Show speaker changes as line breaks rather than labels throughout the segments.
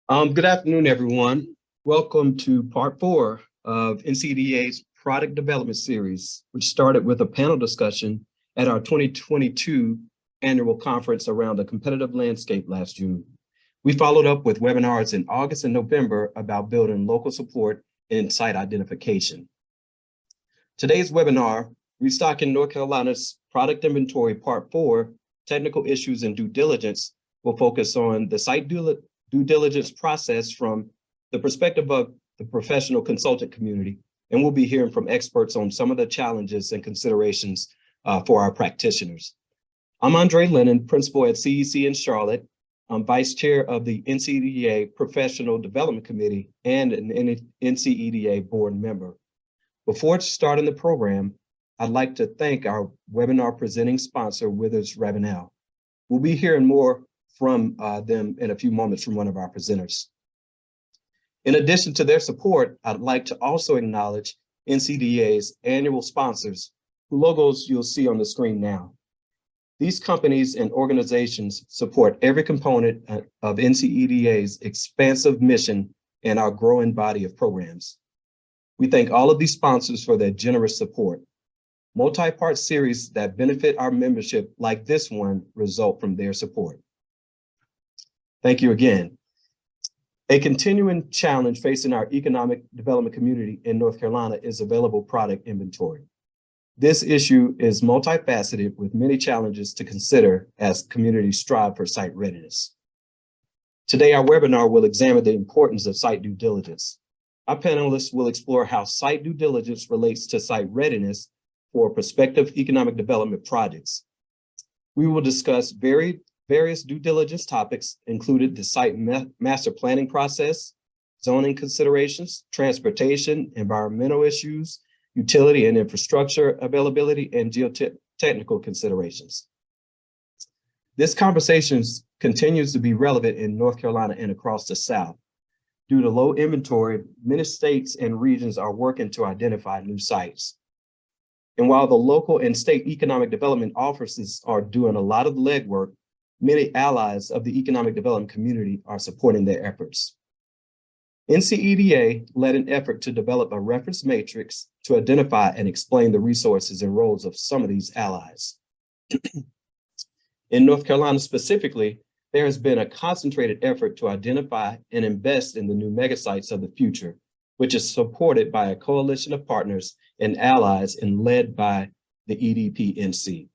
Good afternoon, everyone. Welcome to part 4 of NCDA's product development series, which started with a panel discussion at our 2022 annual conference around the competitive landscape last June. We followed up with webinars in August and November about building local support and site identification. Today's webinar, Restocking North Carolina's Product Inventory Part 4, Technical Issues and Due Diligence, will focus on the site due diligence process from the perspective of the professional consultant community, and we'll be hearing from experts on some of the challenges and considerations for our practitioners. I'm Andre Lennon, principal at CEC in Charlotte. I'm vice chair of the NCEDA Professional Development Committee and an NCEDA board member. Before starting the program, I'd like to thank our webinar presenting sponsor, Withers Ravenel. We'll be hearing more from them in a few moments from one of our presenters. In addition to their support, I'd like to also acknowledge NCDA's annual sponsors, whose logos you'll see on the screen now. These companies and organizations support every component of NCEDA's expansive mission and our growing body of programs. We thank all of these sponsors for their generous support. Multi-part series that benefit our membership like this one result from their support. Thank you again. A continuing challenge facing our economic development community in North Carolina is available product inventory. This issue is multifaceted with many challenges to consider as communities strive for site readiness. Today, our webinar will examine the importance of site due diligence. Our panelists will explore how site due diligence relates to site readiness for prospective economic development projects. We will discuss various due diligence topics, included the site master planning process, zoning considerations, transportation, environmental issues, utility and infrastructure availability, and geotechnical considerations. This conversation continues to be relevant in North Carolina and across the South. Due to low inventory, many states and regions are working to identify new sites. And while the local and state economic development offices are doing a lot of the legwork, many allies of the economic development community are supporting their efforts. NCEDA led an effort to develop a reference matrix to identify and explain the resources and roles of some of these allies. In North Carolina specifically, there has been a concentrated effort to identify and invest in the new megasites of the future, which is supported by a coalition of partners and allies and led by the EDPNC.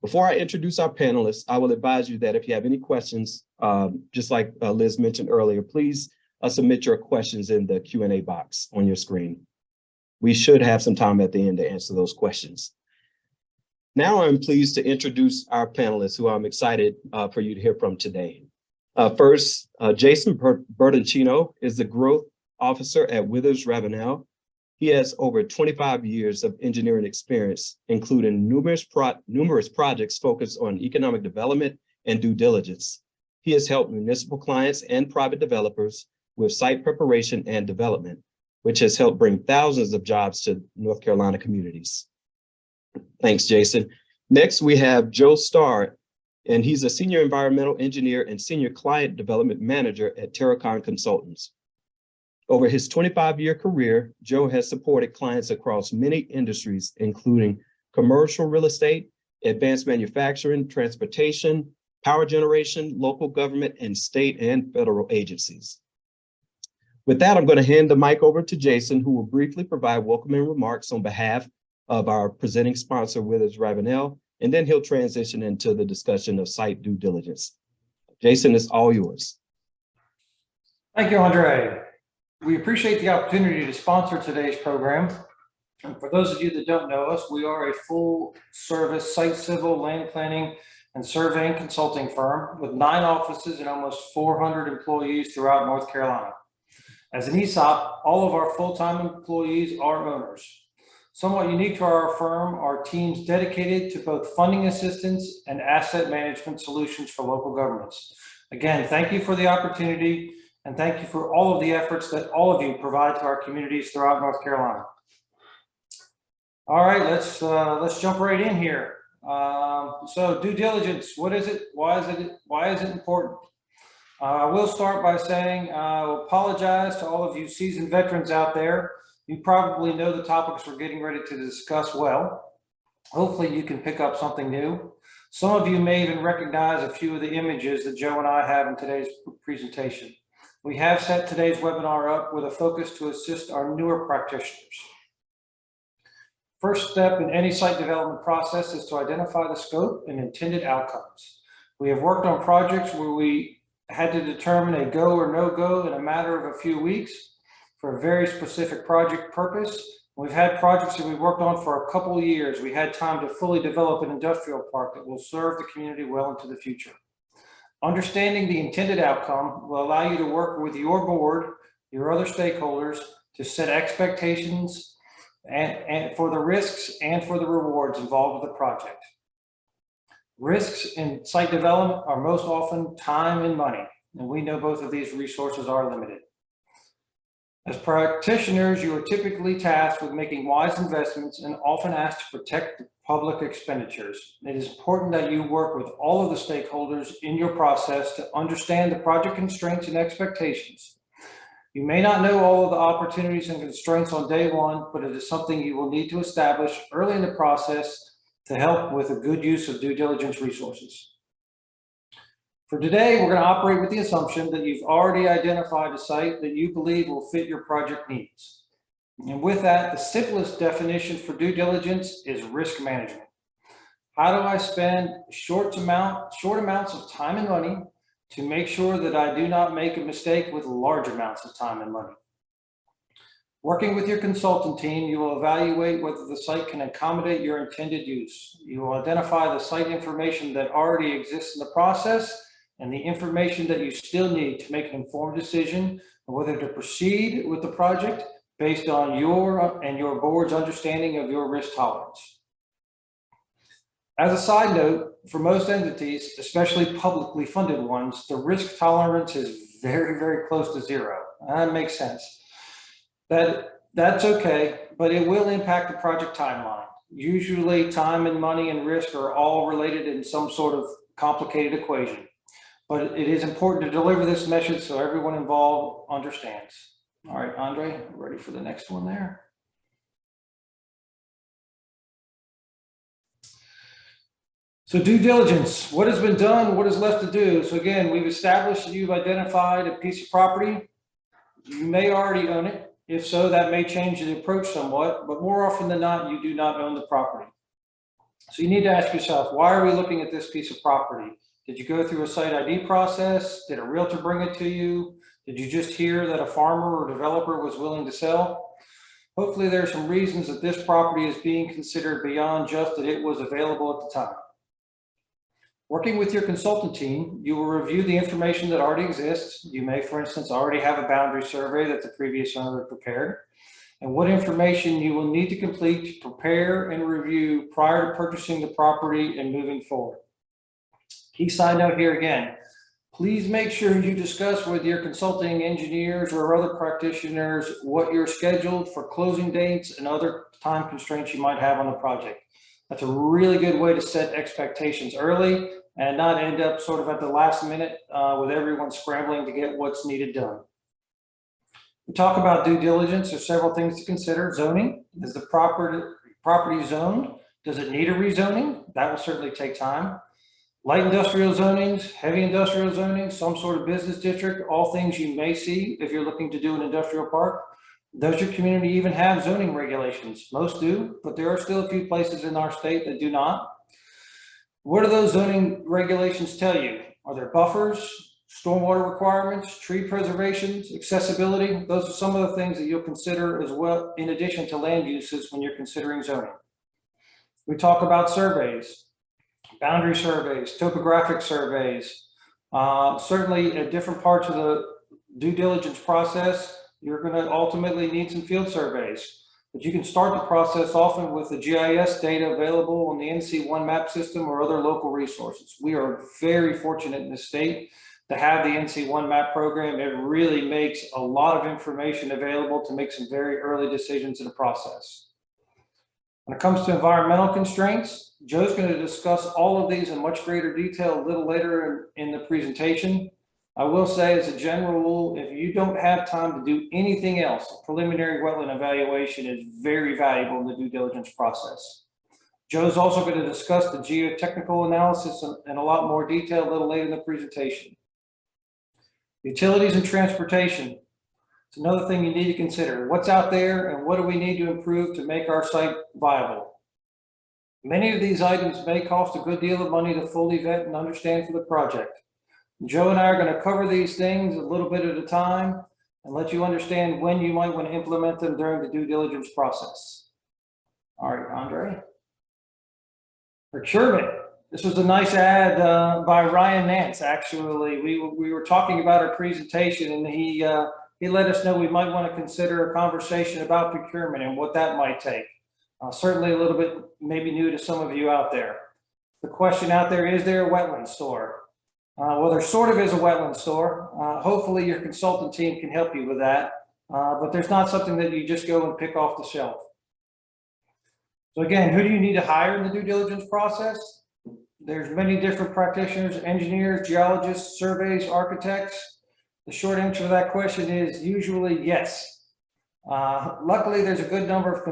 Before I introduce our panelists, I will advise you that if you have any questions, just like Liz mentioned earlier, please submit your questions in the Q&A box on your screen. We should have some time at the end to answer those questions. Now I'm pleased to introduce our panelists who I'm excited for you to hear from today. First, Jason Bertoncino is the Growth Officer at Withers Ravenel. He has over 25 years of engineering experience, including numerous projects focused on economic development and due diligence. He has helped municipal clients and private developers with site preparation and development, which has helped bring thousands of jobs to North Carolina communities. Thanks, Jason. Next, we have Joe Starr, and he's a senior environmental engineer and senior client development manager at Terracon Consultants. Over his 25-year career, Joe has supported clients across many industries, including commercial real estate, advanced manufacturing, transportation, power generation, local government, and state and federal agencies. With that, I'm going to hand the mic over to Jason, who will briefly provide welcoming remarks on behalf of our presenting sponsor, Withers Ravenel, and then he'll transition into the discussion of site due diligence. Jason, it's all yours.
Thank you, Andre. We appreciate the opportunity to sponsor today's program. And for those of you that don't know us, we are a full service site civil, land planning, and surveying consulting firm with 9 offices and almost 400 employees throughout North Carolina. As an ESOP, all of our full-time employees are owners. Somewhat unique to our firm are teams dedicated to both funding assistance and asset management solutions for local governments. Again, thank you for the opportunity. And thank you for all of the efforts that all of you provide to our communities throughout North Carolina. All right, let's jump right in here. So due diligence, what is it? Why is it important? I will start by saying I apologize to all of you seasoned veterans out there. You probably know the topics we're getting ready to discuss well. Hopefully you can pick up something new. Some of you may even recognize a few of the images that Joe and I have in today's presentation. We have set today's webinar up with a focus to assist our newer practitioners. First step in any site development process is to identify the scope and intended outcomes. We have worked on projects where we had to determine a go or no go in a matter of a few weeks for a very specific project purpose. We've had projects that we've worked on for a couple of years. We had time to fully develop an industrial park that will serve the community well into the future. Understanding the intended outcome will allow you to work with your board, your other stakeholders, to set expectations and for the risks and for the rewards involved with the project. Risks in site development are most often time and money, and we know both of these resources are limited. As practitioners, you are typically tasked with making wise investments and often asked to protect public expenditures. It is important that you work with all of the stakeholders in your process to understand the project constraints and expectations. You may not know all of the opportunities and constraints on day one, but it is something you will need to establish early in the process to help with a good use of due diligence resources. For today, we're going to operate with the assumption that you've already identified a site that you believe will fit your project needs. And with that, the simplest definition for due diligence is risk management. How do I spend short amounts of time and money to make sure that I do not make a mistake with large amounts of time and money? Working with your consultant team, you will evaluate whether the site can accommodate your intended use. You will identify the site information that already exists in the process and the information that you still need to make an informed decision on whether to proceed with the project based on your and your board's understanding of your risk tolerance. As a side note, for most entities, especially publicly funded ones, the risk tolerance is very, very close to zero. That makes sense. That's okay, but it will impact the project timeline. Usually time and money and risk are all related in some sort of complicated equation, but it is important to deliver this message so everyone involved understands. All right, Andre, ready for the next one there? So due diligence, what has been done, what is left to do? So again, we've established that you've identified a piece of property. You may already own it. If so, that may change the approach somewhat, but more often than not, you do not own the property. So you need to ask yourself, why are we looking at this piece of property? Did you go through a site ID process? Did a realtor bring it to you? Did you just hear that a farmer or developer was willing to sell? Hopefully there are some reasons that this property is being considered beyond just that it was available at the time. Working with your consultant team, you will review the information that already exists. You may, for instance, already have a boundary survey that the previous owner prepared, and what information you will need to complete to prepare and review prior to purchasing the property and moving forward. Key side note here again, please make sure you discuss with your consulting engineers or other practitioners what you're scheduled for closing dates and other time constraints you might have on the project. That's a really good way to set expectations early and not end up sort of at the last minute with everyone scrambling to get what's needed done. We talk about due diligence. There's several things to consider. Zoning, is the property zoned? Does it need a rezoning? That will certainly take time. Light industrial zonings, heavy industrial zonings, some sort of business district, all things you may see if you're looking to do an industrial park. Does your community even have zoning regulations? Most do, but there are still a few places in our state that do not. What do those zoning regulations tell you? Are there buffers, stormwater requirements, tree preservations, accessibility? Those are some of the things that you'll consider as well, in addition to land uses when you're considering zoning. We talk about surveys, boundary surveys, topographic surveys. Certainly at different parts of the due diligence process, you're going to ultimately need some field surveys. But you can start the process often with the GIS data available on the NC1 map system or other local resources. We are very fortunate in the state to have the NC1 map program. It really makes a lot of information available to make some very early decisions in the process. When it comes to environmental constraints, Joe's going to discuss all of these in much greater detail a little later in the presentation. I will say as a general rule, if you don't have time to do anything else, a preliminary wetland evaluation is very valuable in the due diligence process. Joe's also going to discuss the geotechnical analysis in a lot more detail a little later in the presentation. Utilities and transportation. It's another thing you need to consider. What's out there and what do we need to improve to make our site viable? Many of these items may cost a good deal of money to fully vet and understand for the project. Joe and I are going to cover these things a little bit at a time and let you understand when you might want to implement them during the due diligence process. All right, Andre. Procurement. This was a nice ad by Ryan Nance, actually. We were talking about our presentation and he let us know we might want to consider a conversation about procurement and what that might take. Certainly a little bit maybe new to some of you out there. The question out there, is there a wetland store? Well, there sort of is a wetland store. Hopefully your consultant team can help you with that, but there's not something that you just go and pick off the shelf. So again, who do you need to hire in the due diligence process? There's many different practitioners, engineers, geologists, surveys, architects. The short answer to that question is usually yes. Luckily, there's a good number of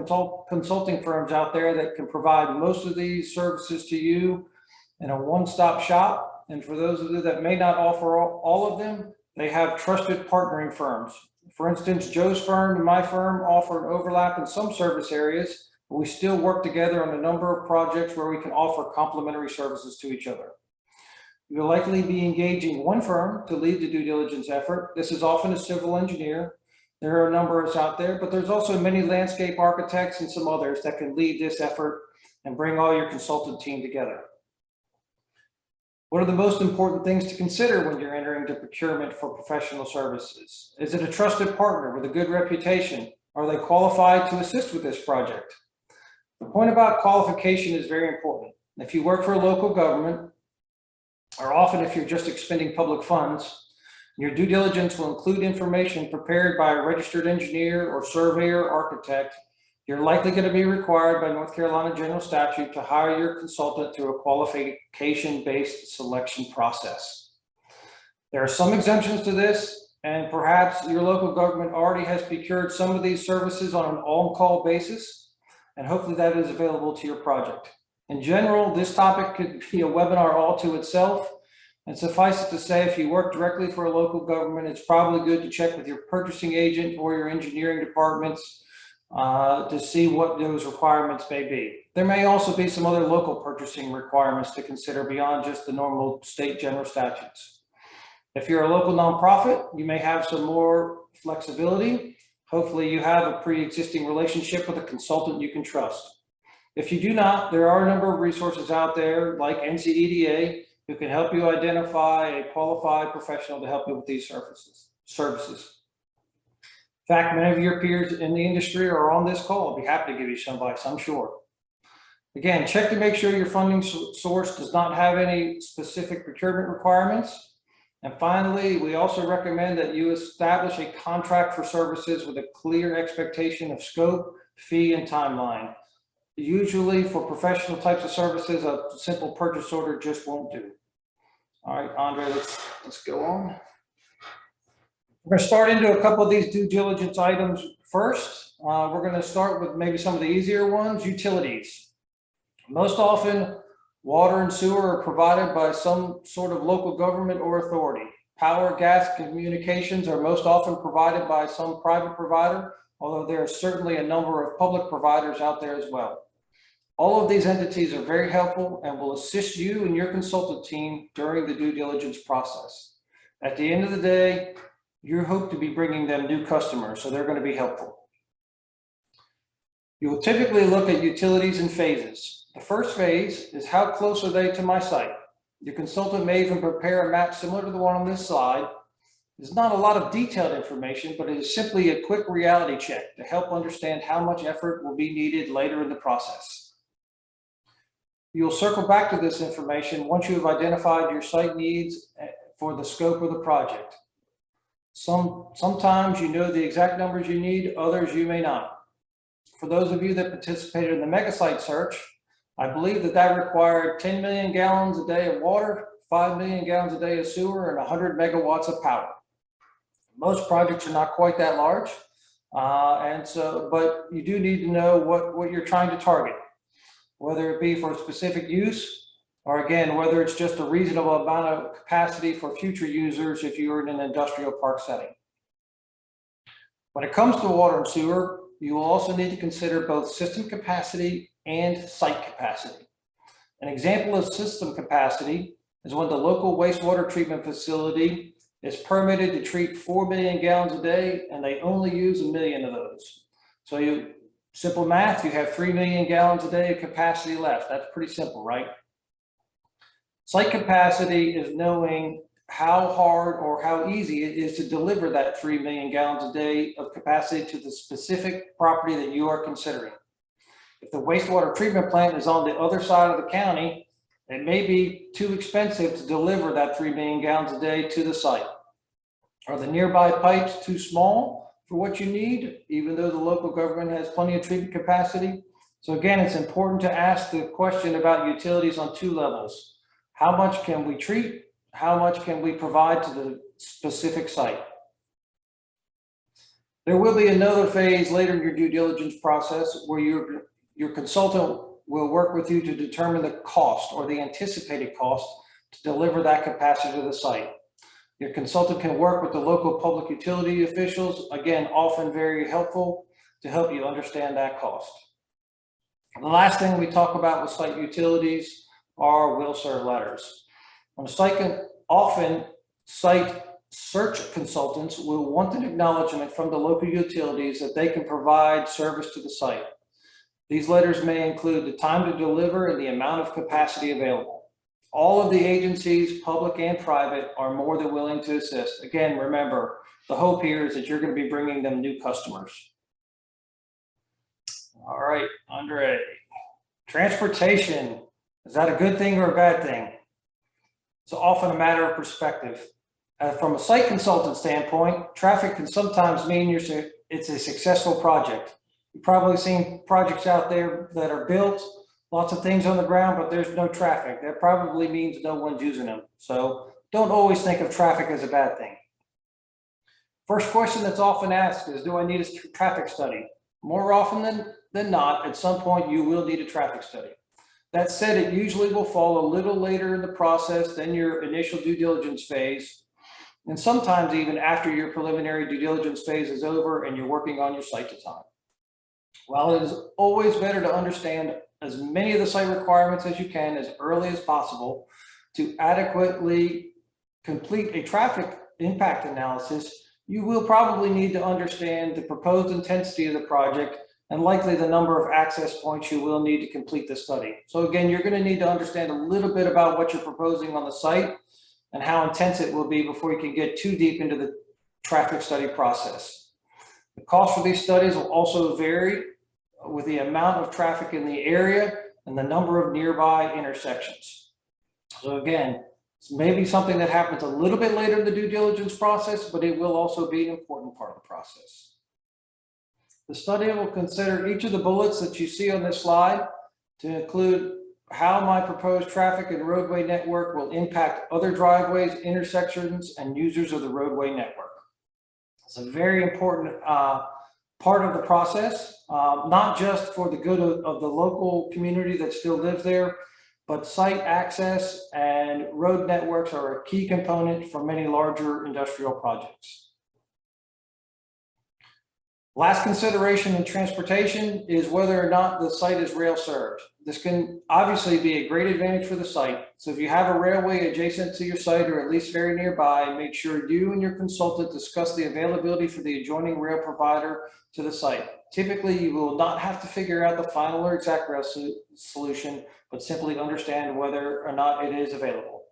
consulting firms out there that can provide most of these services to you in a one-stop shop. And for those of you that may not offer all of them, they have trusted partnering firms. For instance, Joe's firm and my firm offer an overlap in some service areas, but we still work together on a number of projects where we can offer complementary services to each other. You'll likely be engaging one firm to lead the due diligence effort. This is often a civil engineer. There are a number of us out there, but there's also many landscape architects and some others that can lead this effort and bring all your consultant team together. What are the most important things to consider when you're entering the procurement for professional services? Is it a trusted partner with a good reputation? Are they qualified to assist with this project? The point about qualification is very important. If you work for a local government, or often if you're just expending public funds, your due diligence will include information prepared by a registered engineer or surveyor or architect. You're likely going to be required by North Carolina General Statute to hire your consultant through a qualification-based selection process. There are some exemptions to this, and perhaps your local government already has procured some of these services on an on-call basis, and hopefully that is available to your project. In general, this topic could be a webinar all to itself, and suffice it to say, if you work directly for a local government, it's probably good to check with your purchasing agent or your engineering departments to see what those requirements may be. There may also be some other local purchasing requirements to consider beyond just the normal state general statutes. If you're a local nonprofit, you may have some more flexibility. Hopefully you have a pre-existing relationship with a consultant you can trust. If you do not, there are a number of resources out there like NCEDA who can help you identify a qualified professional to help you with these services. In fact, many of your peers in the industry are on this call. I'll be happy to give you some advice, I'm sure. Again, check to make sure your funding source does not have any specific procurement requirements. And finally, we also recommend that you establish a contract for services with a clear expectation of scope, fee, and timeline. Usually for professional types of services, a simple purchase order just won't do. All right, Andre, let's go on. We're going to start into a couple of these due diligence items first. We're going to start with maybe some of the easier ones, utilities. Most often, water and sewer are provided by some sort of local government or authority. Power, gas, communications are most often provided by some private provider, although there are certainly a number of public providers out there as well. All of these entities are very helpful and will assist you and your consultant team during the due diligence process. At the end of the day, you hope to be bringing them new customers, so they're going to be helpful. You will typically look at utilities in phases. The first phase is how close are they to my site? Your consultant may even prepare a map similar to the one on this slide. There's not a lot of detailed information, but it is simply a quick reality check to help understand how much effort will be needed later in the process. You'll circle back to this information once you have identified your site needs for the scope of the project. Sometimes you know the exact numbers you need, others you may not. For those of you that participated in the mega site search, I believe that required 10 million gallons a day of water, 5 million gallons a day of sewer, and 100 megawatts of power. Most projects are not quite that large. But you do need to know what you're trying to target, whether it be for specific use, or again, whether it's just a reasonable amount of capacity for future users if you're in an industrial park setting. When it comes to water and sewer, you will also need to consider both system capacity and site capacity. An example of system capacity is when the local wastewater treatment facility is permitted to treat 4 million gallons a day and they only use 1 million of those. So simple math, you have 3 million gallons a day of capacity left. That's pretty simple, right? Site capacity is knowing how hard or how easy it is to deliver that 3 million gallons a day of capacity to the specific property that you are considering. If the wastewater treatment plant is on the other side of the county, it may be too expensive to deliver that 3 million gallons a day to the site. Are the nearby pipes too small for what you need, even though the local government has plenty of treatment capacity? So again, it's important to ask the question about utilities on two levels. How much can we treat? How much can we provide to the specific site? There will be another phase later in your due diligence process where your consultant will work with you to determine the cost or the anticipated cost to deliver that capacity to the site. Your consultant can work with the local public utility officials, again, often very helpful to help you understand that cost. The last thing we talk about with site utilities are will serve letters. On a site, often site search consultants will want an acknowledgement from the local utilities that they can provide service to the site. These letters may include the time to deliver and the amount of capacity available. All of the agencies, public and private, are more than willing to assist. Again, remember, the hope here is that you're going to be bringing them new customers. All right, Andre. Transportation, is that a good thing or a bad thing? It's often a matter of perspective. From a site consultant standpoint, traffic can sometimes mean it's a successful project. You've probably seen projects out there that are built, lots of things on the ground, but there's no traffic. That probably means no one's using them. So don't always think of traffic as a bad thing. First question that's often asked is, do I need a traffic study? More often than not, at some point you will need a traffic study. That said, it usually will fall a little later in the process than your initial due diligence phase, and sometimes even after your preliminary due diligence phase is over and you're working on your site design. While it is always better to understand as many of the site requirements as you can as early as possible to adequately complete a traffic impact analysis, you will probably need to understand the proposed intensity of the project and likely the number of access points you will need to complete the study. So again, you're going to need to understand a little bit about what you're proposing on the site and how intense it will be before you can get too deep into the traffic study process. The cost for these studies will also vary with the amount of traffic in the area and the number of nearby intersections. So again, it's maybe something that happens a little bit later in the due diligence process, but it will also be an important part of the process. The study will consider each of the bullets that you see on this slide to include how my proposed traffic and roadway network will impact other driveways, intersections, and users of the roadway network. It's a very important part of the process, not just for the good of the local community that still lives there, but site access and road networks are a key component for many larger industrial projects. Last consideration in transportation is whether or not the site is rail served. This can obviously be a great advantage for the site. So if you have a railway adjacent to your site or at least very nearby, make sure you and your consultant discuss the availability for the adjoining rail provider to the site. Typically, you will not have to figure out the final or exact rail solution, but simply understand whether or not it is available.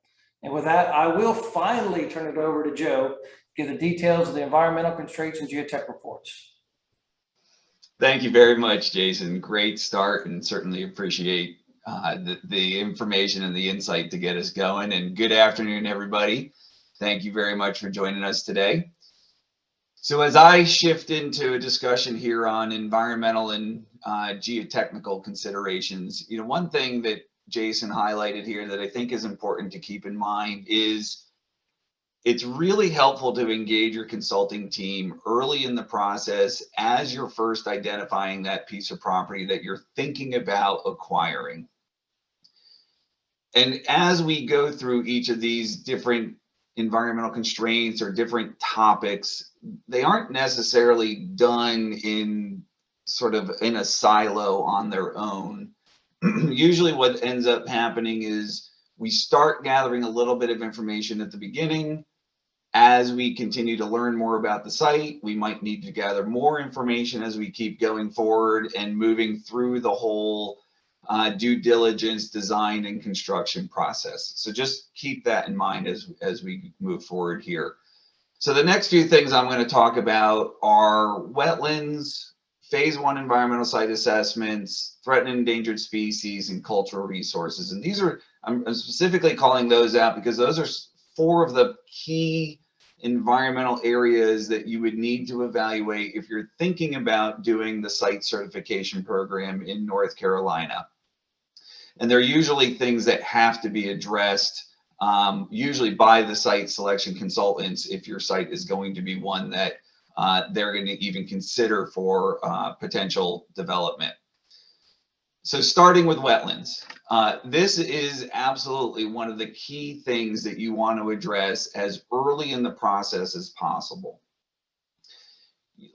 And with that, I will finally turn it over to Joe to give the details of the environmental constraints and geotech reports.
Thank you very much, Jason. Great start, and certainly appreciate the information and the insight to get us going. And good afternoon, everybody. Thank you very much for joining us today. So as I shift into a discussion here on environmental and geotechnical considerations, one thing that Jason highlighted here that I think is important to keep in mind is it's really helpful to engage your consulting team early in the process as you're first identifying that piece of property that you're thinking about acquiring. And as we go through each of these different environmental constraints or different topics, they aren't necessarily done in sort of in a silo on their own. Usually what ends up happening is we start gathering a little bit of information at the beginning. As we continue to learn more about the site, we might need to gather more information as we keep going forward and moving through the whole due diligence, design, and construction process. So just keep that in mind as we move forward here. So the next few things I'm going to talk about are wetlands, phase 1 environmental site assessments, threatened and endangered species, and cultural resources. And these are, I'm specifically calling those out because those are 4 of the key environmental areas that you would need to evaluate if you're thinking about doing the site certification program in North Carolina. And they're usually things that have to be addressed, usually by the site selection consultants if your site is going to be one that they're going to even consider for potential development. So starting with wetlands, this is absolutely one of the key things that you want to address as early in the process as possible.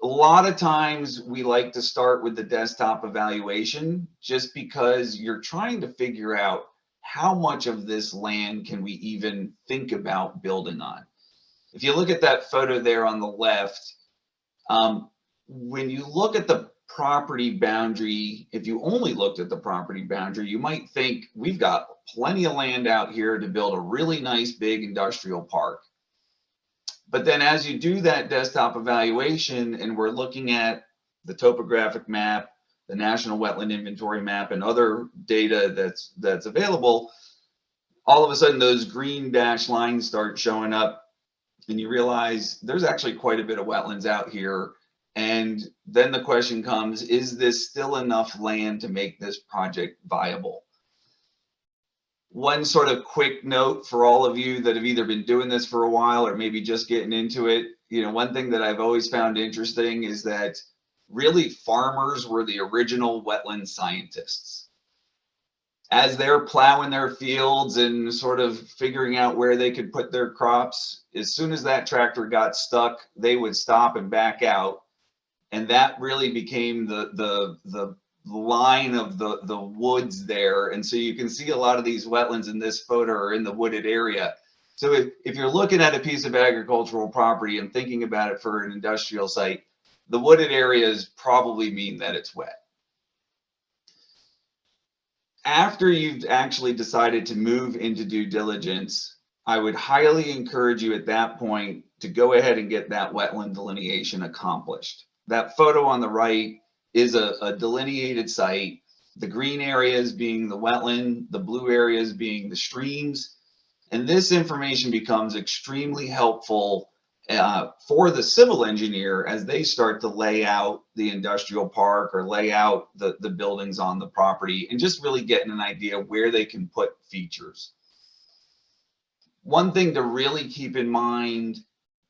A lot of times we like to start with the desktop evaluation just because you're trying to figure out how much of this land can we even think about building on. If you look at that photo there on the left, when you look at the property boundary, if you only looked at the property boundary, you might think we've got plenty of land out here to build a really nice big industrial park. But then as you do that desktop evaluation and we're looking at the topographic map, the National Wetland Inventory map, and other data that's available, all of a sudden those green dashed lines start showing up and you realize there's actually quite a bit of wetlands out here. And then the question comes, is this still enough land to make this project viable? One sort of quick note for all of you that have either been doing this for a while or maybe just getting into it, you know, one thing that I've always found interesting is that really farmers were the original wetland scientists. As they're plowing their fields and sort of figuring out where they could put their crops, as soon as that tractor got stuck, they would stop and back out. And that really became the line of the woods there. And so you can see a lot of these wetlands in this photo are in the wooded area. So if you're looking at a piece of agricultural property and thinking about it for an industrial site, the wooded areas probably mean that it's wet. After you've actually decided to move into due diligence, I would highly encourage you at that point to go ahead and get that wetland delineation accomplished. That photo on the right is a delineated site, the green areas being the wetland, the blue areas being the streams. And this information becomes extremely helpful for the civil engineer as they start to lay out the industrial park or lay out the buildings on the property and just really getting an idea where they can put features. One thing to really keep in mind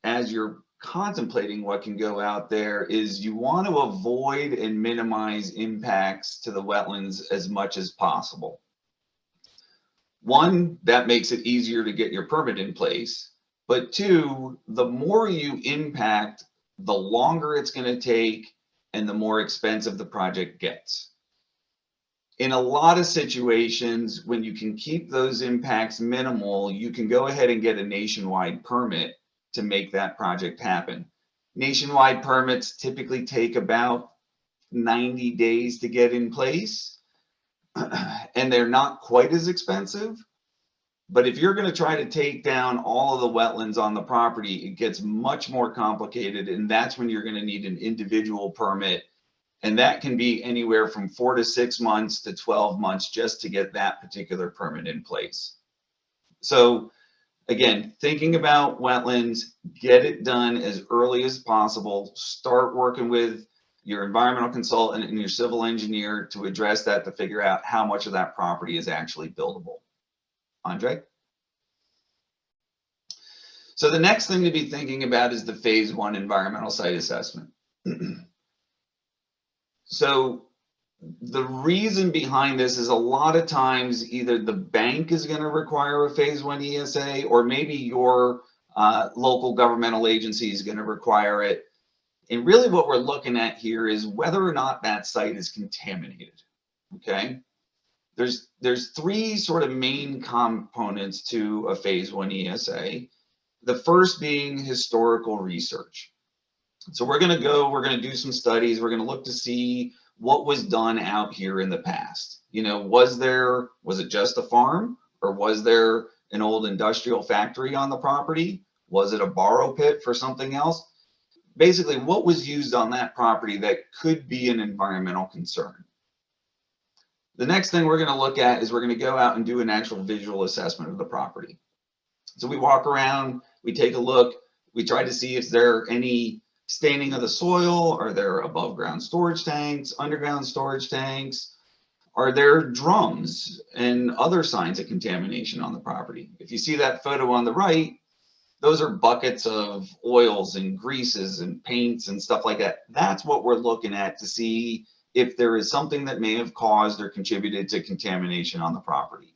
as you're contemplating what can go out there is you want to avoid and minimize impacts to the wetlands as much as possible. One, that makes it easier to get your permit in place. But 2, the more you impact, the longer it's going to take and the more expensive the project gets. In a lot of situations, when you can keep those impacts minimal, you can go ahead and get a nationwide permit to make that project happen. Nationwide permits typically take about 90 days to get in place, and they're not quite as expensive. But if you're going to try to take down all of the wetlands on the property, it gets much more complicated, and that's when you're going to need an individual permit. And that can be anywhere from 4 to 6 months to 12 months just to get that particular permit in place. So again, thinking about wetlands, get it done as early as possible. Start working with your environmental consultant and your civil engineer to address that, to figure out how much of that property is actually buildable. Andre? So the next thing to be thinking about is the phase 1 environmental site assessment. So the reason behind this is a lot of times either the bank is going to require a phase 1 ESA, or maybe your local governmental agency is going to require it. And really what we're looking at here is whether or not that site is contaminated. Okay. There's 3 sort of main components to a phase 1 ESA. The first being historical research. So we're going to do some studies. We're going to look to see what was done out here in the past. You know, was it just a farm, or was there an old industrial factory on the property? Was it a borrow pit for something else? Basically, what was used on that property that could be an environmental concern? The next thing we're going to look at is we're going to go out and do an actual visual assessment of the property. So we walk around, we take a look, we try to see if there are any staining of the soil. Are there above ground storage tanks, underground storage tanks? Are there drums and other signs of contamination on the property? If you see that photo on the right, those are buckets of oils and greases and paints and stuff like that. That's what we're looking at to see if there is something that may have caused or contributed to contamination on the property.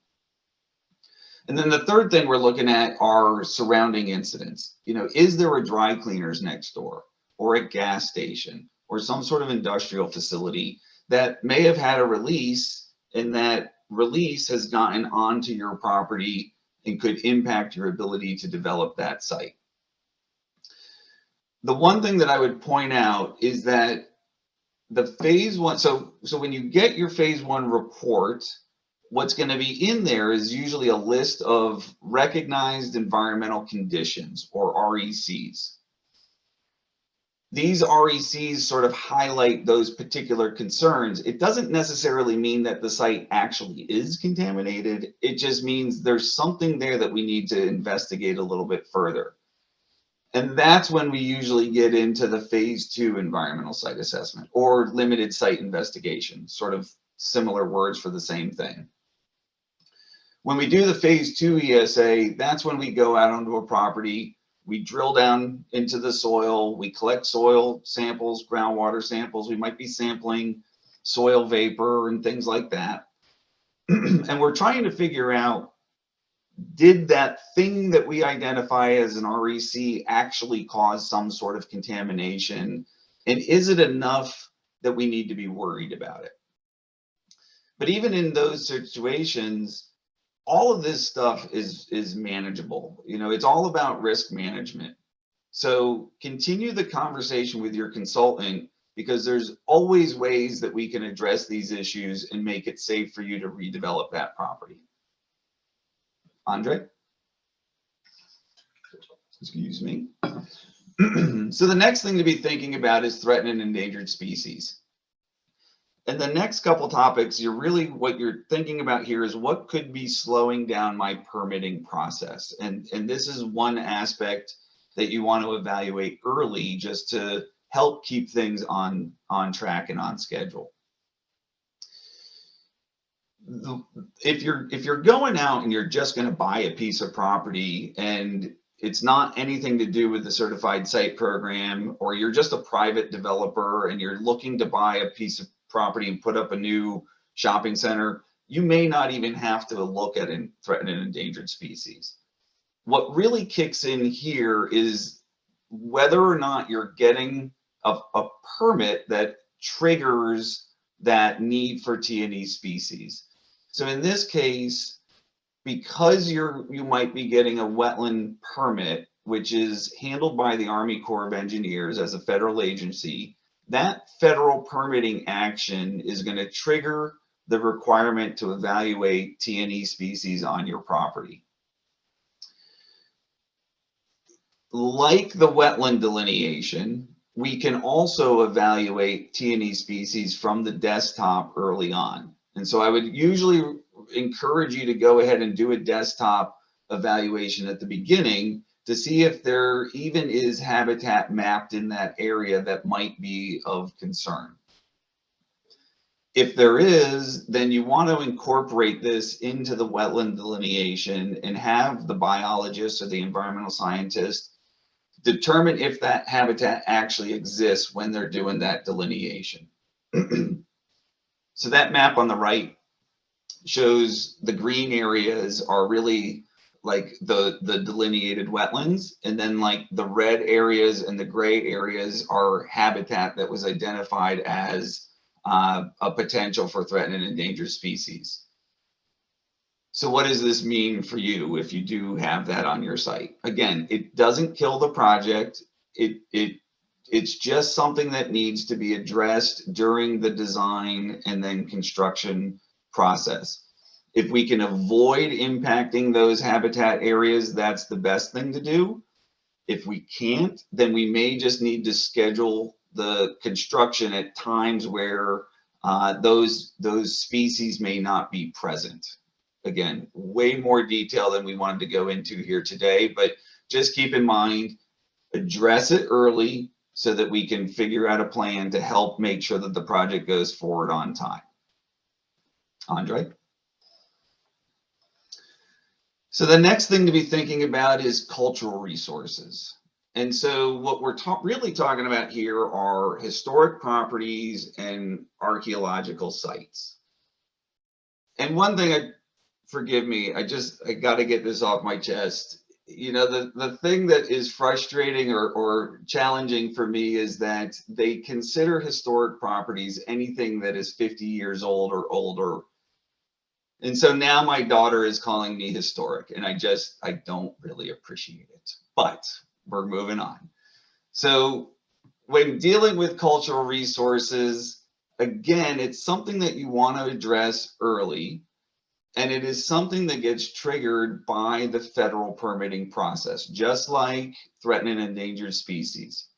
And then the third thing we're looking at are surrounding incidents. You know, is there a dry cleaners next door, or a gas station, or some sort of industrial facility that may have had a release, and that release has gotten onto your property and could impact your ability to develop that site? The one thing that I would point out is that the phase 1, so when you get your phase 1 report, what's going to be in there is usually a list of recognized environmental conditions, or RECs. These RECs sort of highlight those particular concerns. It doesn't necessarily mean that the site actually is contaminated. It just means there's something there that we need to investigate a little bit further. And that's when we usually get into the phase 2 environmental site assessment, or limited site investigation, sort of similar words for the same thing. When we do the phase 2 ESA, that's when we go out onto a property, we drill down into the soil, we collect soil samples, groundwater samples, we might be sampling soil vapor and things like that. And we're trying to figure out, did that thing that we identify as an REC actually cause some sort of contamination? And is it enough that we need to be worried about it? But even in those situations, all of this stuff is manageable. You know, it's all about risk management. So continue the conversation with your consultant, because there's always ways that we can address these issues and make it safe for you to redevelop that property. Andre? Excuse me. So the next thing to be thinking about is threatened and endangered species. And the next couple topics, what you're thinking about here is what could be slowing down my permitting process. And this is one aspect that you want to evaluate early, just to help keep things on track and on schedule. If you're going out and you're just going to buy a piece of property and it's not anything to do with the certified site program, or you're just a private developer and you're looking to buy a piece of property and put up a new shopping center, you may not even have to look at threatened and endangered species. What really kicks in here is whether or not you're getting a permit that triggers that need for T&E species. So in this case, because you might be getting a wetland permit, which is handled by the Army Corps of Engineers as a federal agency, that federal permitting action is going to trigger the requirement to evaluate T&E species on your property. Like the wetland delineation, we can also evaluate T&E species from the desktop early on. And so I would usually encourage you to go ahead and do a desktop evaluation at the beginning, to see if there even is habitat mapped in that area that might be of concern. If there is, then you want to incorporate this into the wetland delineation and have the biologist or the environmental scientist determine if that habitat actually exists when they're doing that delineation. So that map on the right shows the green areas are really like the delineated wetlands, and then like the red areas and the gray areas are habitat that was identified as a potential for threatened and endangered species. So what does this mean for you if you do have that on your site? Again, it doesn't kill the project. It's just something that needs to be addressed during the design and then construction process. If we can avoid impacting those habitat areas, that's the best thing to do. If we can't, then we may just need to schedule the construction at times where those species may not be present. Again, way more detail than we wanted to go into here today, but just keep in mind, address it early so that we can figure out a plan to help make sure that the project goes forward on time. Andre? So the next thing to be thinking about is cultural resources. And so what we're really talking about here are historic properties and archaeological sites. And one thing, forgive me, I got to get this off my chest. You know, the thing that is frustrating or challenging for me is that they consider historic properties anything that is 50 years old or older. And so now my daughter is calling me historic, and I don't really appreciate it, but we're moving on. So when dealing with cultural resources, again, it's something that you want to address early. And it is something that gets triggered by the federal permitting process, just like threatened and endangered species.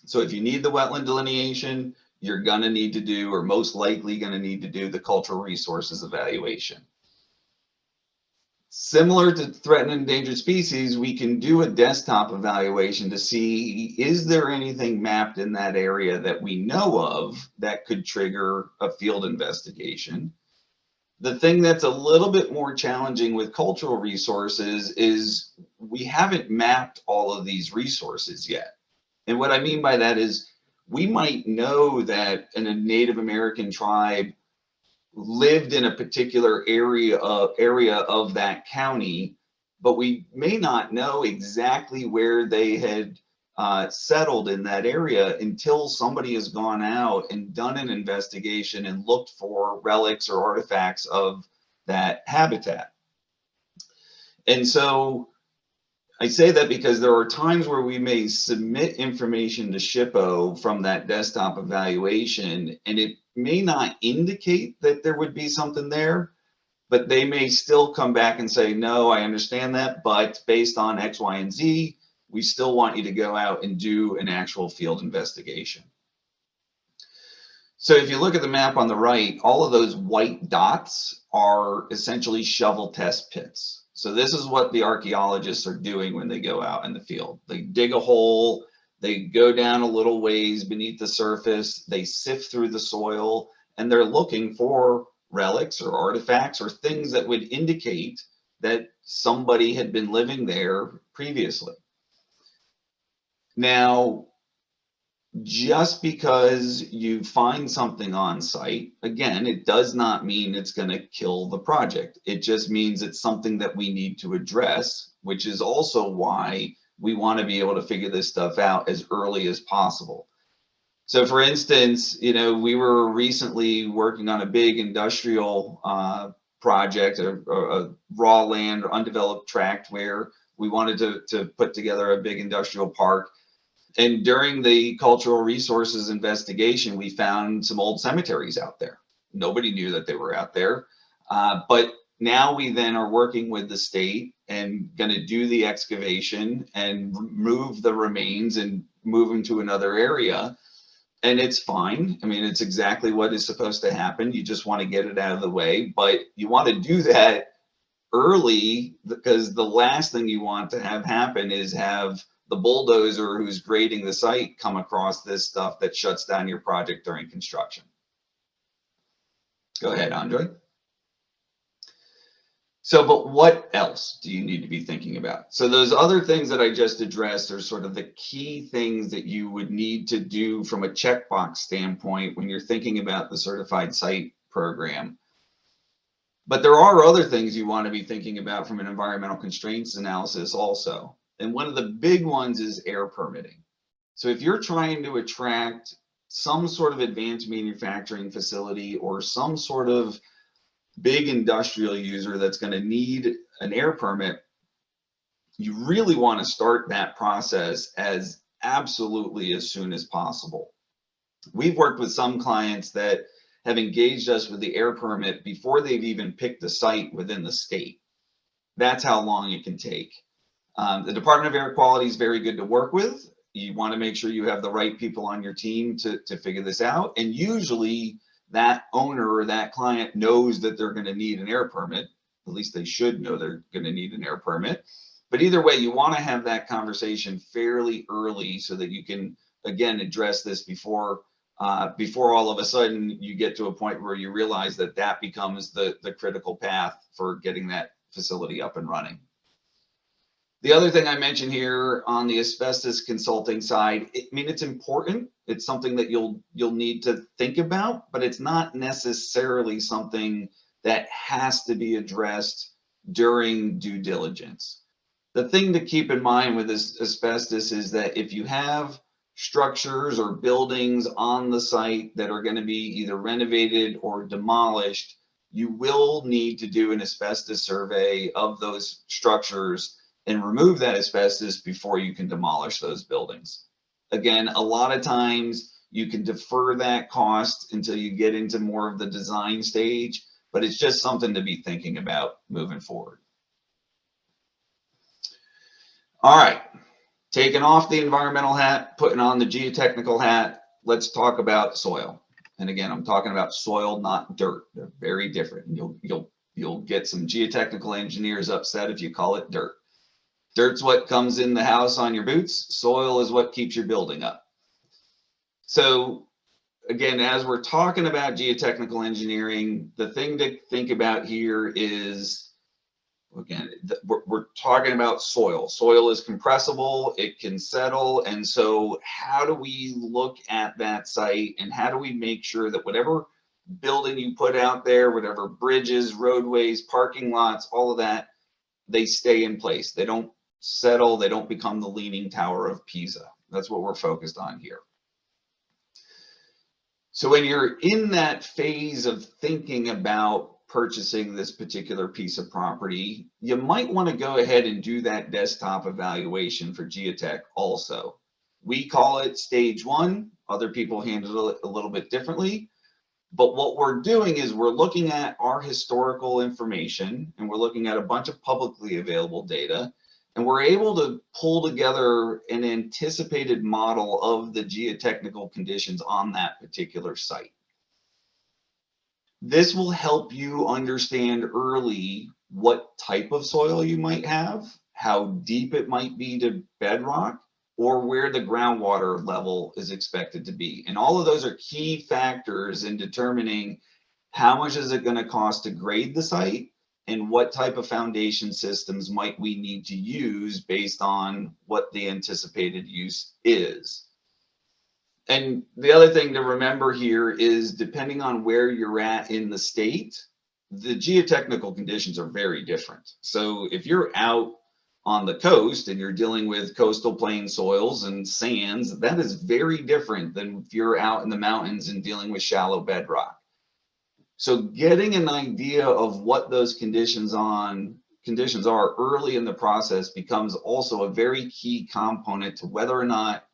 So if you need the wetland delineation, you're going to need to do, or most likely going to need to do, the cultural resources evaluation. Similar to threatened and endangered species, we can do a desktop evaluation to see, is there anything mapped in that area that we know of that could trigger a field investigation? The thing that's a little bit more challenging with cultural resources is we haven't mapped all of these resources yet. And what I mean by that is we might know that a Native American tribe lived in a particular area of that county, but we may not know exactly where they had settled in that area until somebody has gone out and done an investigation and looked for relics or artifacts of that habitat. And so I say that because there are times where we may submit information to SHPO from that desktop evaluation, and it may not indicate that there would be something there, but they may still come back and say, no, I understand that, but based on X, Y, and Z, we still want you to go out and do an actual field investigation. So if you look at the map on the right, all of those white dots are essentially shovel test pits. So this is what the archaeologists are doing when they go out in the field. They dig a hole, they go down a little ways beneath the surface, they sift through the soil, and they're looking for relics or artifacts or things that would indicate that somebody had been living there previously. Now, just because you find something on site, again, it does not mean it's going to kill the project. It just means it's something that we need to address, which is also why we want to be able to figure this stuff out as early as possible. So for instance, you know, we were recently working on a big industrial project, a raw land or undeveloped tract where we wanted to put together a big industrial park. And during the cultural resources investigation, we found some old cemeteries out there. Nobody knew that they were out there. But now we then are working with the state and going to do the excavation and remove the remains and move them to another area. And it's fine. I mean, it's exactly what is supposed to happen. You just want to get it out of the way, but you want to do that early, because the last thing you want to have happen is have the bulldozer who's grading the site come across this stuff that shuts down your project during construction. Go ahead, Andre. So, but what else do you need to be thinking about? So those other things that I just addressed are sort of the key things that you would need to do from a checkbox standpoint when you're thinking about the certified site program. But there are other things you want to be thinking about from an environmental constraints analysis also. And one of the big ones is air permitting. So if you're trying to attract some sort of advanced manufacturing facility or some sort of big industrial user that's going to need an air permit, you really want to start that process as absolutely as soon as possible. We've worked with some clients that have engaged us with the air permit before they've even picked the site within the state. That's how long it can take. The Department of Air Quality is very good to work with. You want to make sure you have the right people on your team to figure this out. And usually that owner or that client knows that they're going to need an air permit. At least they should know they're going to need an air permit. But either way, you want to have that conversation fairly early so that you can, again, address this before all of a sudden you get to a point where you realize that that becomes the critical path for getting that facility up and running. The other thing I mentioned here on the asbestos consulting side, I mean, it's important. It's something that you'll need to think about, but it's not necessarily something that has to be addressed during due diligence. The thing to keep in mind with this asbestos is that if you have structures or buildings on the site that are going to be either renovated or demolished, you will need to do an asbestos survey of those structures and remove that asbestos before you can demolish those buildings. Again, a lot of times you can defer that cost until you get into more of the design stage, but it's just something to be thinking about moving forward. All right, taking off the environmental hat, putting on the geotechnical hat, let's talk about soil. And again, I'm talking about soil, not dirt. They're very different. You'll get some geotechnical engineers upset if you call it dirt. Dirt's what comes in the house on your boots. Soil is what keeps your building up. So again, as we're talking about geotechnical engineering, the thing to think about here is, again, we're talking about soil. Soil is compressible, it can settle. And so how do we look at that site and how do we make sure that whatever building you put out there, whatever bridges, roadways, parking lots, all of that, they stay in place. They don't settle, they don't become the Leaning Tower of Pisa. That's what we're focused on here. So when you're in that phase of thinking about purchasing this particular piece of property, you might want to go ahead and do that desktop evaluation for geotech also. We call it stage one. Other people handle it a little bit differently. But what we're doing is we're looking at our historical information and we're looking at a bunch of publicly available data, and we're able to pull together an anticipated model of the geotechnical conditions on that particular site. This will help you understand early what type of soil you might have, how deep it might be to bedrock, or where the groundwater level is expected to be. And all of those are key factors in determining how much is it going to cost to grade the site and what type of foundation systems might we need to use based on what the anticipated use is. And the other thing to remember here is, depending on where you're at in the state, the geotechnical conditions are very different. So if you're out on the coast and you're dealing with coastal plain soils and sands, that is very different than if you're out in the mountains and dealing with shallow bedrock. So getting an idea of what those conditions are early in the process becomes also a very key component to whether or not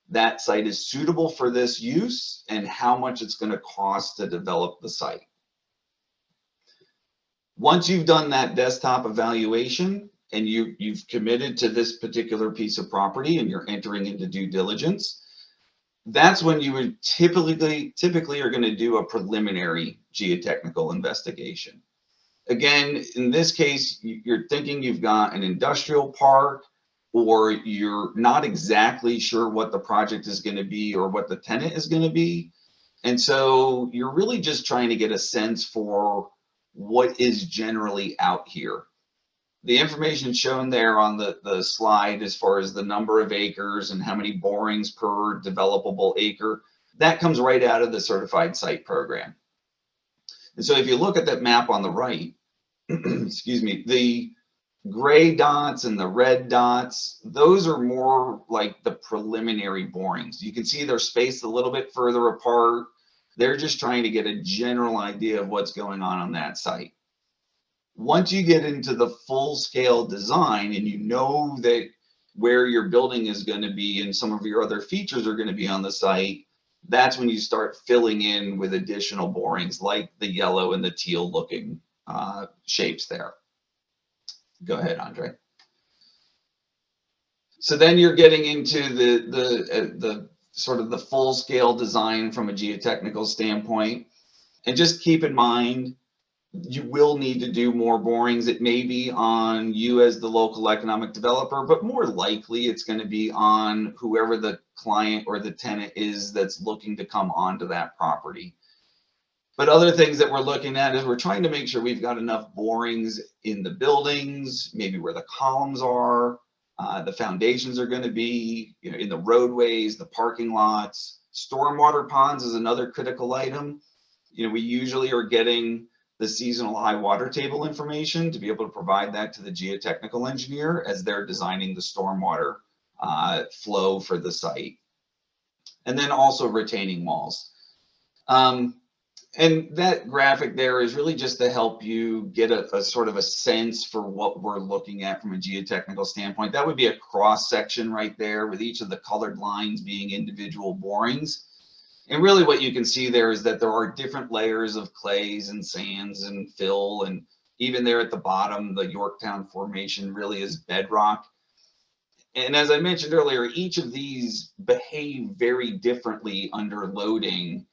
that site is suitable for this use and how much it's going to cost to develop the site. Once you've done that desktop evaluation and you've committed to this particular piece of property and you're entering into due diligence, that's when you would typically are going to do a preliminary geotechnical investigation. Again, in this case, you're thinking you've got an industrial park, or you're not exactly sure what the project is going to be or what the tenant is going to be. And so you're really just trying to get a sense for what is generally out here. The information shown there on the slide as far as the number of acres and how many borings per developable acre, that comes right out of the certified site program. And so if you look at that map on the right, excuse me, the gray dots and the red dots, those are more like the preliminary borings. You can see they're spaced a little bit further apart. They're just trying to get a general idea of what's going on that site. Once you get into the full scale design and you know that where your building is going to be and some of your other features are going to be on the site, that's when you start filling in with additional borings like the yellow and the teal looking shapes there. Go ahead, Andre. So then you're getting into the sort of the full scale design from a geotechnical standpoint. And just keep in mind, you will need to do more borings. It may be on you as the local economic developer, but more likely it's going to be on whoever the client or the tenant is that's looking to come onto that property. But other things that we're looking at is we're trying to make sure we've got enough borings in the buildings, maybe where the columns are, the foundations are going to be, you know, in the roadways, the parking lots. Stormwater ponds is another critical item. You know, we usually are getting the seasonal high water table information to be able to provide that to the geotechnical engineer as they're designing the stormwater flow for the site. And then also retaining walls. And that graphic there is really just to help you get a sort of a sense for what we're looking at from a geotechnical standpoint. That would be a cross section right there with each of the colored lines being individual borings. And really what you can see there is that there are different layers of clays and sands and fill, and even there at the bottom, the Yorktown Formation really is bedrock. And as I mentioned earlier, each of these behave very differently under loading.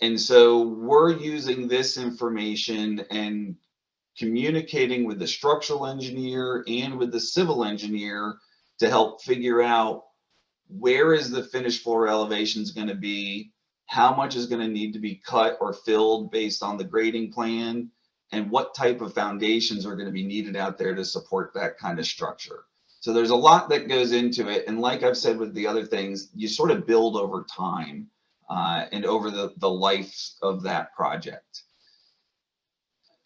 And so we're using this information and communicating with the structural engineer and with the civil engineer to help figure out where is the finished floor elevations going to be, how much is going to need to be cut or filled based on the grading plan, and what type of foundations are going to be needed out there to support that kind of structure. So there's a lot that goes into it. And like I've said with the other things, you sort of build over time. And over the life of that project.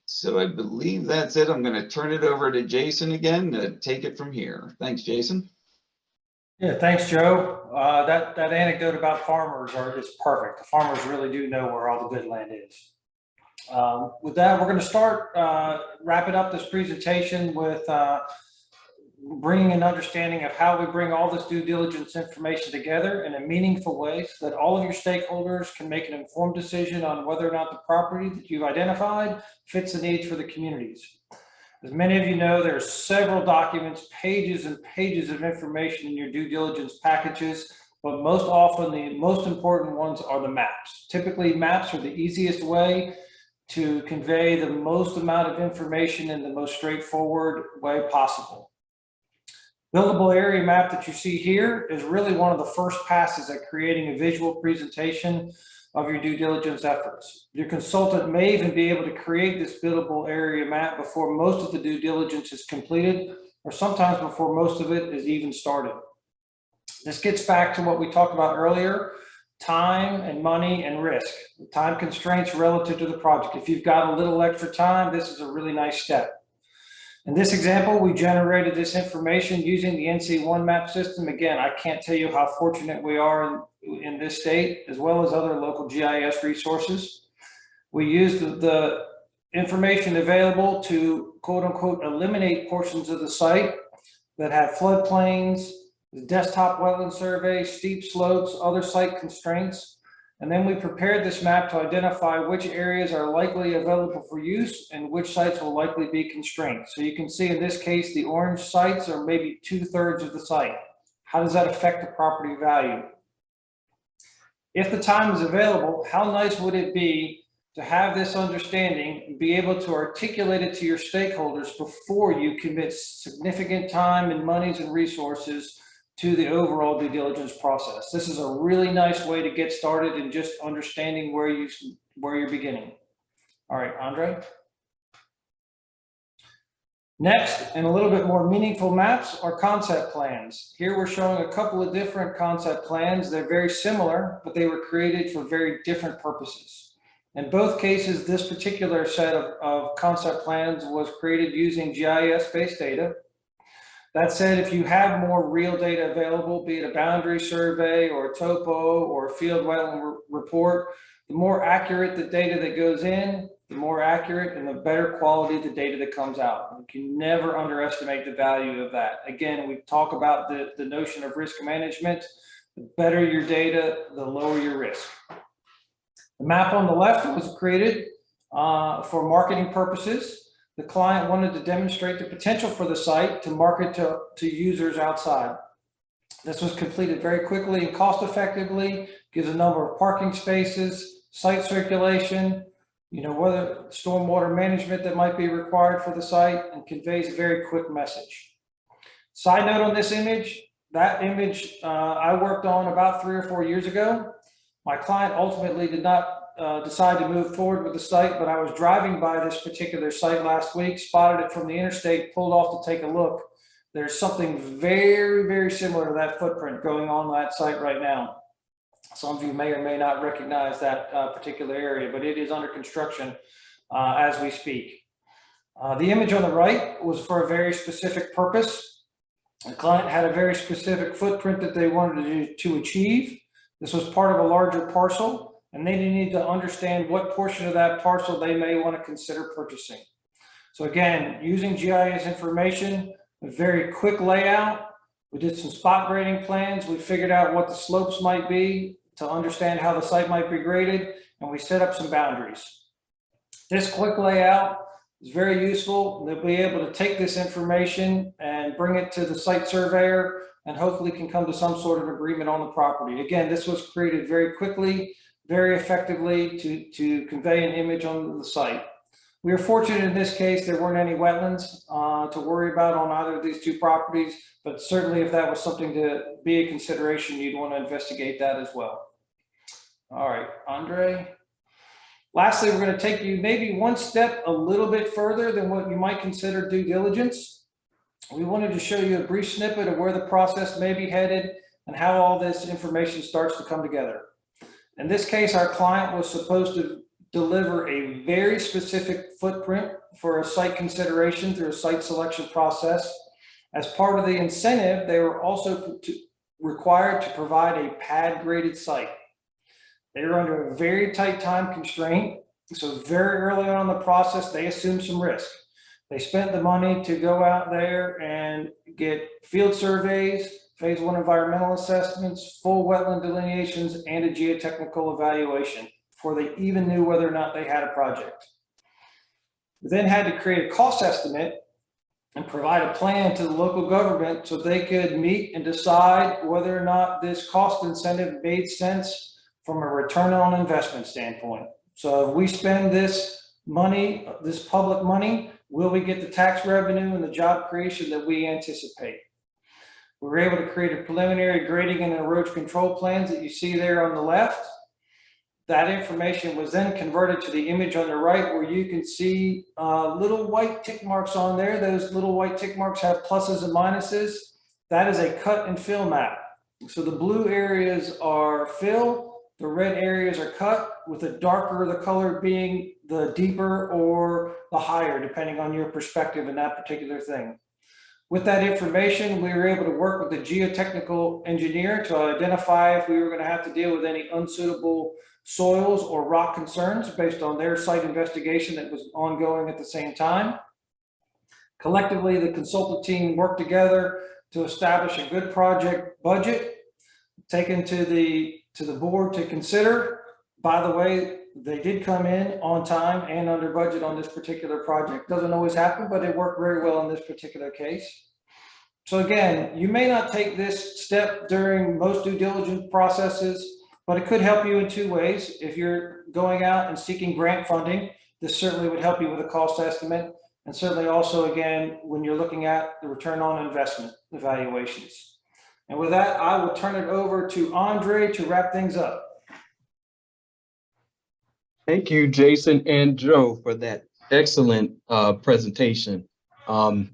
So I believe that's it. I'm going to turn it over to Jason again to take it from here. Thanks, Jason.
Yeah, thanks, Joe. That anecdote about farmers is perfect. The farmers really do know where all the good land is. With that, we're going to start wrapping up this presentation with bringing an understanding of how we bring all this due diligence information together in a meaningful way so that all of your stakeholders can make an informed decision on whether or not the property that you've identified fits the needs for the communities. As many of you know, there are several documents, pages and pages of information in your due diligence packages, but most often the most important ones are the maps. Typically, maps are the easiest way to convey the most amount of information in the most straightforward way possible. Buildable area map that you see here is really one of the first passes at creating a visual presentation of your due diligence efforts. Your consultant may even be able to create this buildable area map before most of the due diligence is completed, or sometimes before most of it is even started. This gets back to what we talked about earlier, time and money and risk. Time constraints relative to the project. If you've got a little extra time, this is a really nice step. In this example, we generated this information using the NC1 map system. Again, I can't tell you how fortunate we are in this state, as well as other local GIS resources. We used the information available to, quote unquote, eliminate portions of the site that have floodplains, the desktop wetland survey, steep slopes, other site constraints. And then we prepared this map to identify which areas are likely available for use and which sites will likely be constrained. So you can see in this case, the orange sites are maybe 2/3 of the site. How does that affect the property value? If the time is available, how nice would it be to have this understanding and be able to articulate it to your stakeholders before you commit significant time and monies and resources to the overall due diligence process. This is a really nice way to get started in just understanding where you're beginning. All right, Andre. Next, and a little bit more meaningful maps, are concept plans. Here we're showing a couple of different concept plans. They're very similar, but they were created for very different purposes. In both cases, this particular set of concept plans was created using GIS-based data. That said, if you have more real data available, be it a boundary survey or a topo or a field wetland report, the more accurate the data that goes in, the more accurate and the better quality the data that comes out. You can never underestimate the value of that. Again, we talk about the notion of risk management. The better your data, the lower your risk. The map on the left was created for marketing purposes. The client wanted to demonstrate the potential for the site to market to users outside. This was completed very quickly and cost effectively, gives a number of parking spaces, site circulation, whether stormwater management that might be required for the site, and conveys a very quick message. Side note on this image, that image I worked on about 3 or 4 years ago. My client ultimately did not decide to move forward with the site, but I was driving by this particular site last week, spotted it from the interstate, pulled off to take a look. There's something very, very similar to that footprint going on that site right now. Some of you may or may not recognize that particular area, but it is under construction as we speak. The image on the right was for a very specific purpose. The client had a very specific footprint that they wanted to achieve. This was part of a larger parcel, and they needed to understand what portion of that parcel they may want to consider purchasing. So again, using GIS information, a very quick layout. We did some spot grading plans. We figured out what the slopes might be to understand how the site might be graded, and we set up some boundaries. This quick layout is very useful. They'll be able to take this information and bring it to the site surveyor and hopefully can come to some sort of agreement on the property. Again, this was created very quickly, very effectively to convey an image on the site. We are fortunate in this case there weren't any wetlands to worry about on either of these two properties, but certainly if that was something to be a consideration, you'd want to investigate that as well. All right, Andre. Lastly, we're going to take you maybe one step a little bit further than what you might consider due diligence. We wanted to show you a brief snippet of where the process may be headed and how all this information starts to come together. In this case, our client was supposed to deliver a very specific footprint for a site consideration through a site selection process. As part of the incentive, they were also required to provide a pad graded site. They were under a very tight time constraint. So very early on in the process, they assumed some risk. They spent the money to go out there and get field surveys, phase 1 environmental assessments, full wetland delineations, and a geotechnical evaluation before they even knew whether or not they had a project. We then had to create a cost estimate and provide a plan to the local government so they could meet and decide whether or not this cost incentive made sense from a return on investment standpoint. So if we spend this money, this public money, will we get the tax revenue and the job creation that we anticipate? We were able to create a preliminary grading and erosion control plans that you see there on the left. That information was then converted to the image on the right, where you can see little white tick marks on there. Those little white tick marks have pluses and minuses. That is a cut and fill map. So the blue areas are fill, the red areas are cut, with the darker the color being the deeper or the higher, depending on your perspective in that particular thing. With that information, we were able to work with the geotechnical engineer to identify if we were going to have to deal with any unsuitable soils or rock concerns based on their site investigation that was ongoing at the same time. Collectively, the consultant team worked together to establish a good project budget, taken to the board to consider. By the way, they did come in on time and under budget on this particular project. Doesn't always happen, but it worked very well in this particular case. So again, you may not take this step during most due diligence processes, but it could help you in two ways. If you're going out and seeking grant funding, this certainly would help you with a cost estimate. And certainly also, again, when you're looking at the return on investment evaluations. And with that, I will turn it over to Andre to wrap things up.
Thank you, Jason and Joe, for that excellent presentation. I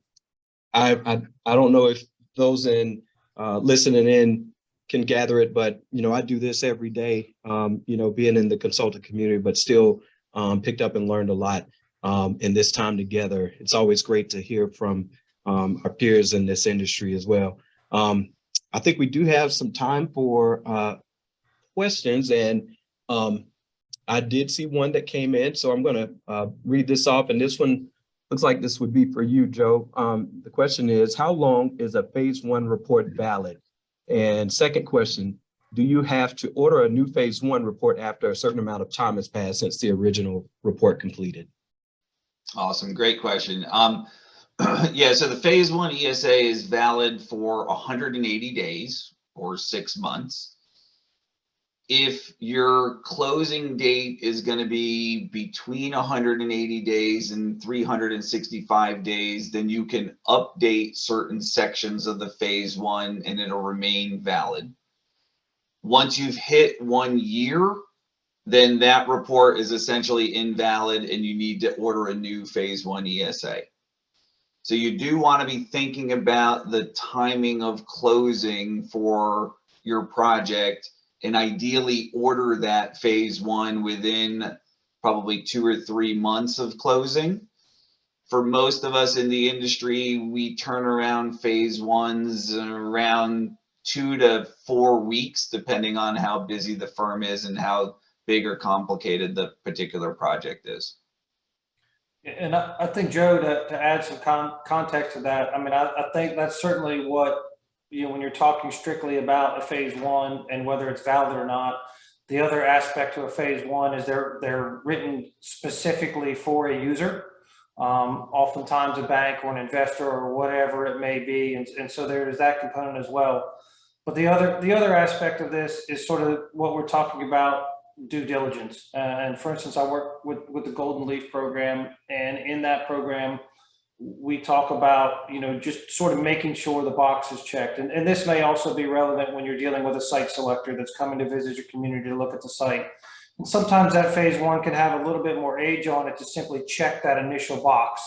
don't know if those in listening in can gather it, but I do this every day. Being in the consultant community, but still picked up and learned a lot in this time together. It's always great to hear from our peers in this industry as well. I think we do have some time for questions, and I did see one that came in, so I'm going to read this off, and this one looks like this would be for you, Joe. The question is, how long is a phase 1 report valid? And second question, do you have to order a new phase 1 report after a certain amount of time has passed since the original report completed?
Awesome, great question. Yeah, so the phase 1 ESA is valid for 180 days or 6 months. If your closing date is going to be between 180 days and 365 days, then you can update certain sections of the phase 1 and it'll remain valid. Once you've hit 1 year, then that report is essentially invalid and you need to order a new phase 1 ESA. So you do want to be thinking about the timing of closing for your project, and ideally order that phase 1 within probably 2 or 3 months of closing. For most of us in the industry, we turn around phase 1s around 2 to 4 weeks, depending on how busy the firm is and how big or complicated the particular project is.
And I think, Joe, to add some context to that, I mean, I think that's certainly what, when you're talking strictly about a phase 1 and whether it's valid or not, the other aspect to a phase 1 is they're written specifically for a user, oftentimes a bank or an investor or whatever it may be. And so there's that component as well. But the other aspect of this is sort of what we're talking about, due diligence. And for instance, I work with the Golden Leaf program, and in that program, we talk about, just sort of making sure the box is checked. And this may also be relevant when you're dealing with a site selector that's coming to visit your community to look at the site. And sometimes that phase 1 can have a little bit more age on it to simply check that initial box,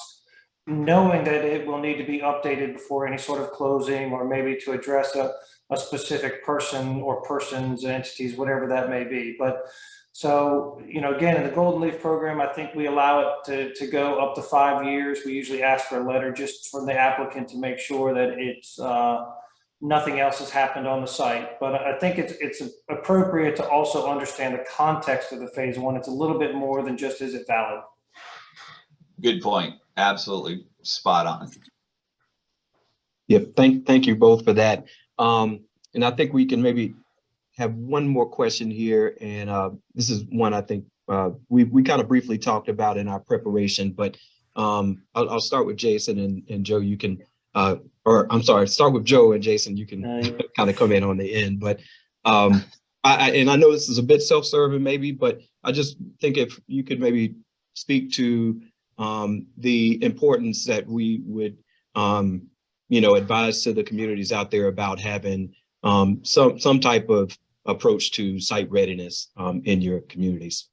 knowing that it will need to be updated before any sort of closing, or maybe to address a specific person or persons, entities, whatever that may be. But so, again, in the Golden Leaf program, I think we allow it to go up to 5 years. We usually ask for a letter just from the applicant to make sure that it's nothing else has happened on the site. But I think it's appropriate to also understand the context of the phase 1. It's a little bit more than just, is it valid?
Good point. Absolutely spot on.
Yep. Thank you both for that. And I think we can maybe have one more question here. And this is one I think we kind of briefly talked about in our preparation, but I'll start with Jason and Joe. You can, or I'm sorry, start with Joe and Jason. You can kind of come in on the end. But I know this is a bit self-serving maybe, but I just think if you could maybe speak to the importance that we would advise to the communities out there about having some type of approach to site readiness in your communities.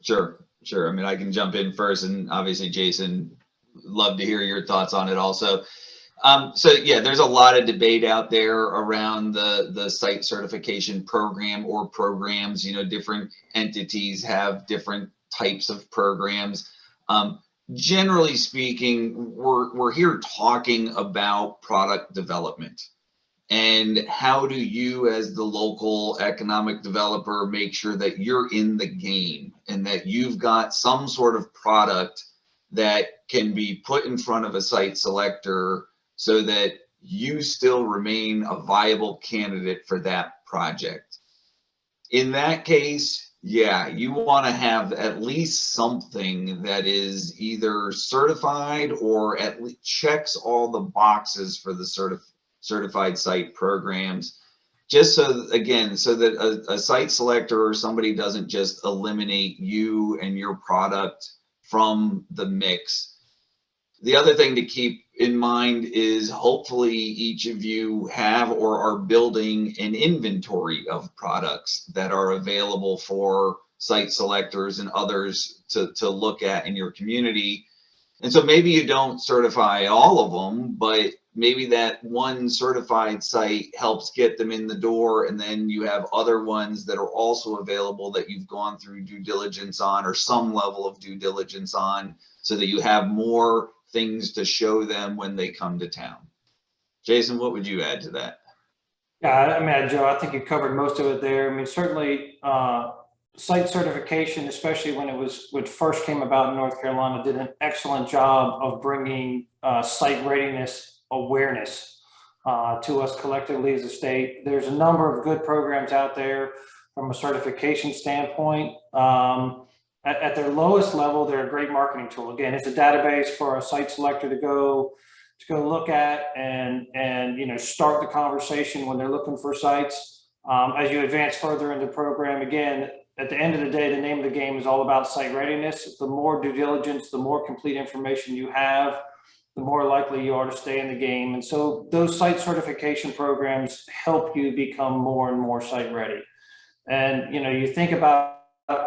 Sure. I mean, I can jump in first, and obviously, Jason, love to hear your thoughts on it also. So yeah, there's a lot of debate out there around the site certification program or programs. Different entities have different types of programs. Generally speaking, we're here talking about product development. And how do you, as the local economic developer, make sure that you're in the game and that you've got some sort of product that can be put in front of a site selector so that you still remain a viable candidate for that project? In that case, yeah, you want to have at least something that is either certified or at least checks all the boxes for the certified site programs. just so, again, so that a site selector or somebody doesn't just eliminate you and your product from the mix. The other thing to keep in mind is hopefully each of you have or are building an inventory of products that are available for site selectors and others to look at in your community. And so maybe you don't certify all of them, but maybe that one certified site helps get them in the door. And then you have other ones that are also available that you've gone through due diligence on, or some level of due diligence on, so that you have more things to show them when they come to town. Jason, what would you add to that?
Yeah, I mean, Joe, I think you covered most of it there. I mean, certainly site certification, especially when it first came about in North Carolina, did an excellent job of bringing site readiness awareness to us collectively as a state. There's a number of good programs out there from a certification standpoint. At their lowest level, they're a great marketing tool. Again, it's a database for a site selector to go look at and start the conversation when they're looking for sites. As you advance further in the program, again, at the end of the day, the name of the game is all about site readiness. The more due diligence, the more complete information you have, the more likely you are to stay in the game. And so those site certification programs help you become more and more site ready. And you think about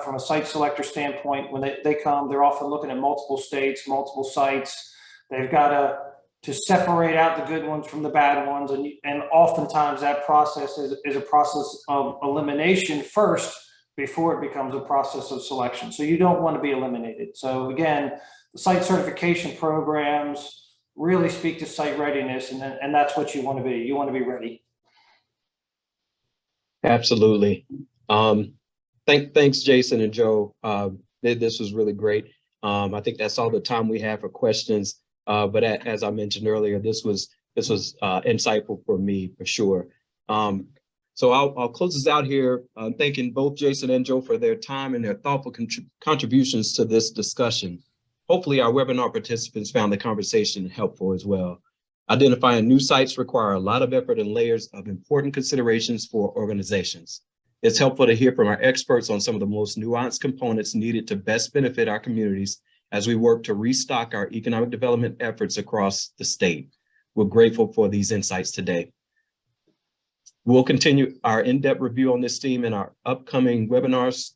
from a site selector standpoint, when they come, they're often looking at multiple states, multiple sites. They've got to separate out the good ones from the bad ones. And oftentimes that process is a process of elimination first before it becomes a process of selection. So you don't want to be eliminated. So again, the site certification programs really speak to site readiness, and that's what you want to be. You want to be ready.
Absolutely. Thanks, Jason and Joe. This was really great. I think that's all the time we have for questions. But as I mentioned earlier, this was insightful for me for sure. So I'll close this out here, thanking both Jason and Joe for their time and their thoughtful contributions to this discussion. Hopefully our webinar participants found the conversation helpful as well. Identifying new sites require a lot of effort and layers of important considerations for organizations. It's helpful to hear from our experts on some of the most nuanced components needed to best benefit our communities as we work to restock our economic development efforts across the state. We're grateful for these insights today. We'll continue our in-depth review on this theme in our upcoming webinars,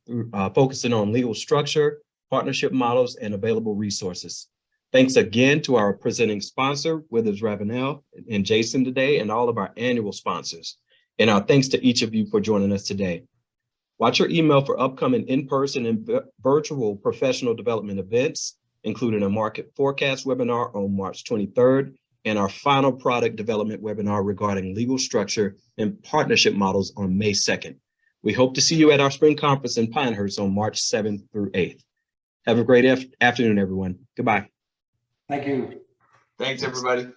focusing on legal structure, partnership models, and available resources. Thanks again to our presenting sponsor, Withers Ravenel and Jason today, and all of our annual sponsors. And our thanks to each of you for joining us today. Watch your email for upcoming in-person and virtual professional development events, including a market forecast webinar on March 23rd, and our final product development webinar regarding legal structure and partnership models on May 2nd. We hope to see you at our spring conference in Pinehurst on March 7th through 8th. Have a great afternoon, everyone. Goodbye.
Thank you.
Thanks, everybody.